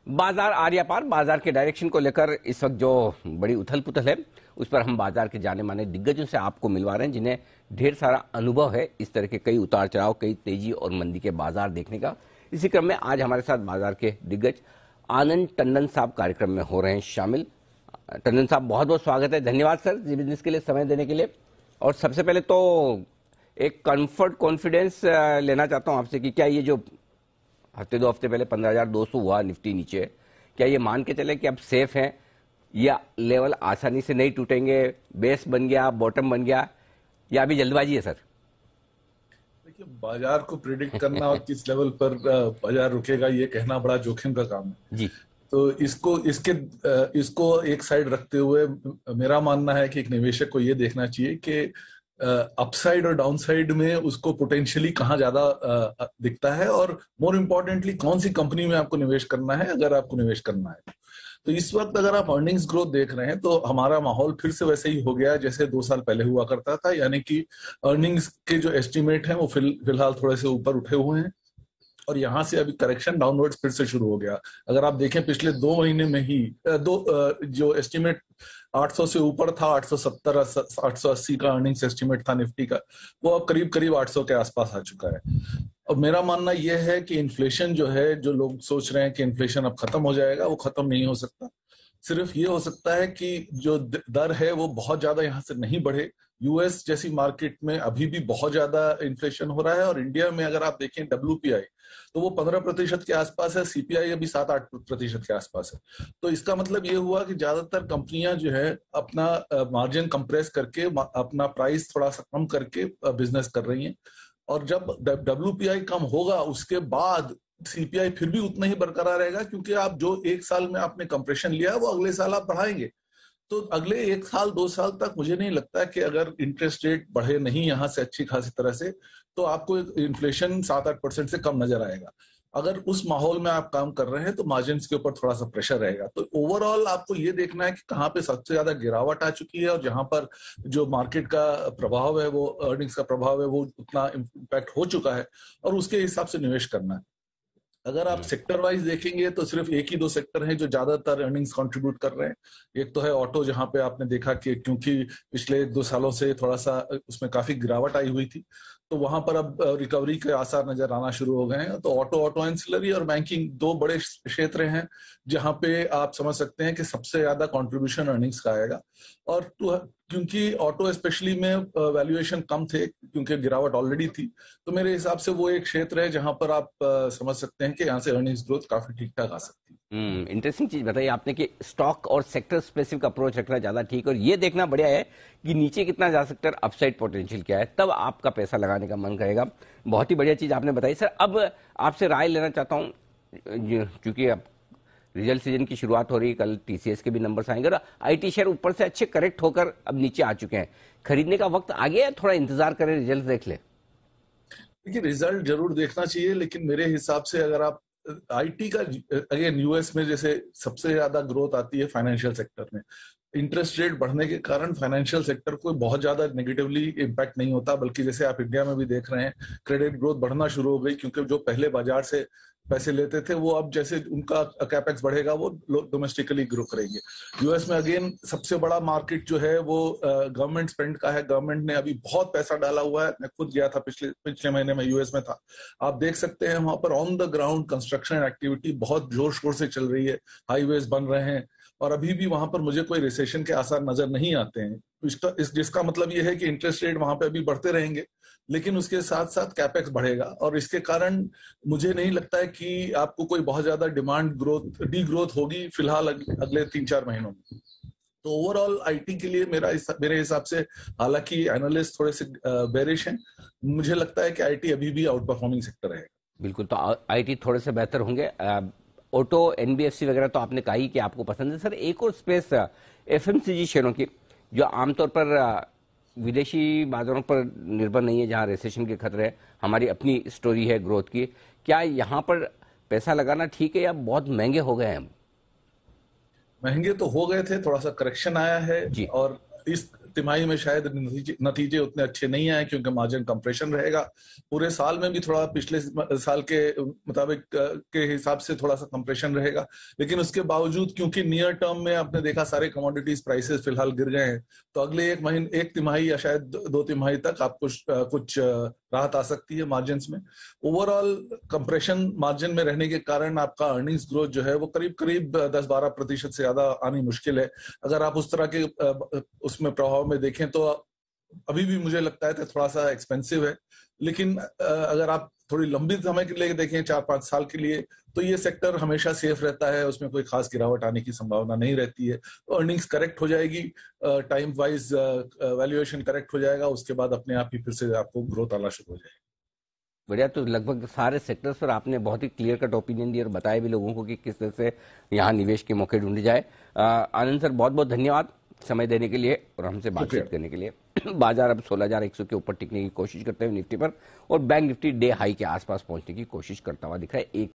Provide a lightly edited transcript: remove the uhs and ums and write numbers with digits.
बाजार आर्या पार बाजार के डायरेक्शन को लेकर इस वक्त जो बड़ी उथल पुथल है उस पर हम बाजार के जाने माने दिग्गजों से आपको मिलवा रहे हैं जिन्हें ढेर सारा अनुभव है इस तरह के कई उतार चढ़ाव, कई तेजी और मंदी के बाजार देखने का। इसी क्रम में आज हमारे साथ बाजार के दिग्गज आनंद टंडन साहब कार्यक्रम में हो रहे हैं शामिल। टंडन साहब, बहुत बहुत स्वागत है। धन्यवाद सर जी बिजनेस के लिए समय देने के लिए। और सबसे पहले तो एक कंफर्ट कॉन्फिडेंस लेना चाहता हूं आपसे कि क्या ये जो हफ्ते दो हफ्ते पहले 15,200 हुआ निफ्टी नीचे, क्या ये मान के चले कि अब सेफ हैं या लेवल आसानी से नहीं टूटेंगे, बेस बन गया, बॉटम बन गया, या अभी जल्दबाजी है सर? देखिए, बाजार को प्रिडिक्ट करना और किस लेवल पर बाजार रुकेगा ये कहना बड़ा जोखिम का काम है जी। तो इसको एक साइड रखते हुए मेरा मानना है कि एक निवेशक को ये देखना चाहिए कि अपसाइड और डाउनसाइड में उसको पोटेंशियली कहाँ ज्यादा दिखता है और मोर इम्पोर्टेंटली कौन सी कंपनी में आपको निवेश करना है अगर आपको निवेश करना है। तो इस वक्त अगर आप अर्निंग्स ग्रोथ देख रहे हैं तो हमारा माहौल फिर से वैसे ही हो गया जैसे 2 साल पहले हुआ करता था, यानी कि अर्निंग्स के जो एस्टिमेट हैं वो फिलहाल थोड़े से ऊपर उठे हुए हैं और यहाँ से अभी करेक्शन डाउनवर्ड्स फिर से शुरू हो गया। अगर आप देखें पिछले 2 महीने में ही जो एस्टिमेट 800 से ऊपर था, 870 880 का अर्निंग्स एस्टिमेट था निफ्टी का, वो अब करीब करीब 800 के आसपास आ चुका है। अब मेरा मानना यह है कि इन्फ्लेशन जो है, जो लोग सोच रहे हैं कि इन्फ्लेशन अब खत्म हो जाएगा, वो खत्म नहीं हो सकता। सिर्फ ये हो सकता है कि जो दर है वो बहुत ज्यादा यहाँ से नहीं बढ़े। यूएस जैसी मार्केट में अभी भी बहुत ज्यादा इन्फ्लेशन हो रहा है और इंडिया में अगर आप देखें WPI तो वो 15% के आसपास है, CPI अभी 7-8% के आसपास है। तो इसका मतलब ये हुआ कि ज्यादातर कंपनियां जो है अपना मार्जिन कंप्रेस करके, अपना प्राइस थोड़ा सा कम करके बिजनेस कर रही हैं और जब WPI कम होगा उसके बाद CPI फिर भी उतना ही बरकरार रहेगा, क्योंकि आप जो 1 साल में आपने कंप्रेशन लिया है वो अगले साल आप बढ़ाएंगे। तो अगले 1 साल 2 साल तक मुझे नहीं लगता कि अगर इंटरेस्ट रेट बढ़े नहीं यहाँ से अच्छी खासी तरह से तो आपको इन्फ्लेशन 7-8% से कम नजर आएगा। अगर उस माहौल में आप काम कर रहे हैं तो मार्जिन के ऊपर थोड़ा सा प्रेशर रहेगा। तो ओवरऑल आपको ये देखना है कि कहाँ पे सबसे ज्यादा गिरावट आ चुकी है और जहां पर जो मार्केट का प्रभाव है, वो अर्निंग्स का प्रभाव है, वो उतना इम्पैक्ट हो चुका है और उसके हिसाब से निवेश करना है। अगर आप सेक्टर वाइज देखेंगे तो सिर्फ 1 ही 2 सेक्टर हैं जो ज्यादातर अर्निंग्स कंट्रीब्यूट कर रहे हैं। एक तो है ऑटो, जहां पे आपने देखा कि क्योंकि पिछले 2 सालों से थोड़ा सा उसमें काफी गिरावट आई हुई थी तो वहां पर अब रिकवरी के आसार नजर आना शुरू हो गए हैं। तो ऑटो एंसिलरी और बैंकिंग 2 बड़े क्षेत्र हैं जहां पे आप समझ सकते हैं कि सबसे ज्यादा कंट्रीब्यूशन अर्निंग्स का आएगा। और क्योंकि ऑटो स्पेशली में वैल्यूएशन कम थे, क्योंकि गिरावट ऑलरेडी थी, तो मेरे हिसाब से वो एक क्षेत्र है जहां पर आप समझ सकते हैं कि यहाँ से अर्निंग्स ग्रोथ काफी ठीक ठाक आ सकती है। इंटरेस्टिंग चीज बताई आपने कि स्टॉक और सेक्टर स्पेसिफिक अप्रोच रखना ज्यादा ठीक, और ये देखना बढ़िया है कि नीचे कितना जा सकता है, अपसाइड पोटेंशियल क्या है, तब आपका पैसा लगाने का मन करेगा। बहुत ही बढ़िया चीज आपने बताई सर। अब आपसे राय लेना चाहता हूँ, क्योंकि अब रिजल्ट सीजन की शुरुआत हो रही है, कल TCS के भी नंबर्स आएंगे और IT शेयर ऊपर से अच्छे करेक्ट होकर अब नीचे आ चुके हैं। खरीदने का वक्त आ गया है, थोड़ा इंतजार करें, रिजल्ट देख ले? देखिए, रिजल्ट जरूर देखना चाहिए, लेकिन मेरे हिसाब से अगर आप IT का, अगेन US में जैसे सबसे ज्यादा ग्रोथ आती है फाइनेंशियल सेक्टर में, इंटरेस्ट रेट बढ़ने के कारण फाइनेंशियल सेक्टर को बहुत ज्यादा नेगेटिवली इम्पैक्ट नहीं होता, बल्कि जैसे आप इंडिया में भी देख रहे हैं क्रेडिट ग्रोथ बढ़ना शुरू हो गई, क्योंकि जो पहले बाजार से पैसे लेते थे वो अब जैसे उनका कैपेक्स बढ़ेगा वो डोमेस्टिकली ग्रो करेंगे। US में अगेन सबसे बड़ा मार्केट जो है वो गवर्नमेंट स्पेंड का है। गवर्नमेंट ने अभी बहुत पैसा डाला हुआ है। मैं खुद गया था, पिछले महीने में US में था। आप देख सकते हैं वहां पर on the ground construction activity बहुत जोर शोर से चल रही है, हाईवेज बन रहे हैं और अभी भी वहां पर मुझे कोई रिसेशन के आसार नजर नहीं आते हैं। जिसका मतलब यह है कि इंटरेस्ट रेट वहां पे अभी बढ़ते रहेंगे, लेकिन उसके साथ साथ कैपेक्स बढ़ेगा और इसके कारण मुझे नहीं लगता है कि आपको कोई बहुत ज्यादा डिमांड ग्रोथ, डी ग्रोथ होगी फिलहाल अगले 3-4 महीनों में। तो ओवरऑल IT के लिए मेरे हिसाब से, हालांकि एनालिस्ट थोड़े से बेरिश हैं, मुझे लगता है कि IT अभी भी आउट परफॉर्मिंग सेक्टर है। बिल्कुल, तो IT थोड़े से बेहतर होंगे। ऑटो, NBFC वगैरह तो आपने कहा ही कि आपको पसंद है। सर, एक और स्पेस FMCG शेयरों की, जो आमतौर पर विदेशी बाजारों पर निर्भर नहीं है, जहां रिसेशन के खतरे है, हमारी अपनी स्टोरी है ग्रोथ की, क्या यहाँ पर पैसा लगाना ठीक है या बहुत महंगे हो गए हैं? महंगे तो हो गए थे, थोड़ा सा करेक्शन आया है जी। और इस तिमाही में शायद नतीजे उतने अच्छे नहीं आए क्योंकि मार्जिन कंप्रेशन रहेगा। पूरे साल में भी थोड़ा पिछले साल के मुताबिक के हिसाब से थोड़ा सा कंप्रेशन रहेगा, लेकिन उसके बावजूद क्योंकि नियर टर्म में आपने देखा सारे कमोडिटीज प्राइसेस फिलहाल गिर गए हैं, तो अगले एक तिमाही या शायद 2 तिमाही तक आपको कुछ राहत आ सकती है मार्जिन में। ओवरऑल कंप्रेशन मार्जिन में रहने के कारण आपका अर्निंग्स ग्रोथ जो है वो करीब करीब 10-12% से ज्यादा आनी मुश्किल है। अगर आप उस तरह के उसमें प्रभाव में देखें तो अभी भी मुझे लगता है कि थोड़ा सा एक्सपेंसिव है, लेकिन अगर आप थोड़ी लंबी समय के लिए देखें 4-5 साल के लिए, तो ये सेक्टर हमेशा सेफ रहता है, उसमें कोई खास गिरावट आने की संभावना नहीं रहती है। तो अर्निंग्स करेक्ट हो जाएगी, टाइम वाइज वैल्यूएशन करेक्ट हो जाएगा, उसके बाद अपने आप ही फिर से आपको ग्रोथ आना शुरू हो जाएगी। बढ़िया। तो लगभग सारे सेक्टर्स पर आपने बहुत ही क्लियर कट ओपिनियन दिया और बताया भी लोगों को कि किस तरह से यहाँ निवेश के मौके ढूंढे जाए। आनंद सर, बहुत बहुत धन्यवाद समय देने के लिए और हमसे बातचीत करने के लिए। बाजार अब 16,100 के ऊपर टिकने की कोशिश करते हुए निफ्टी पर, और बैंक निफ्टी डे हाई के आसपास पहुंचने की कोशिश करता हुआ दिख रहा है।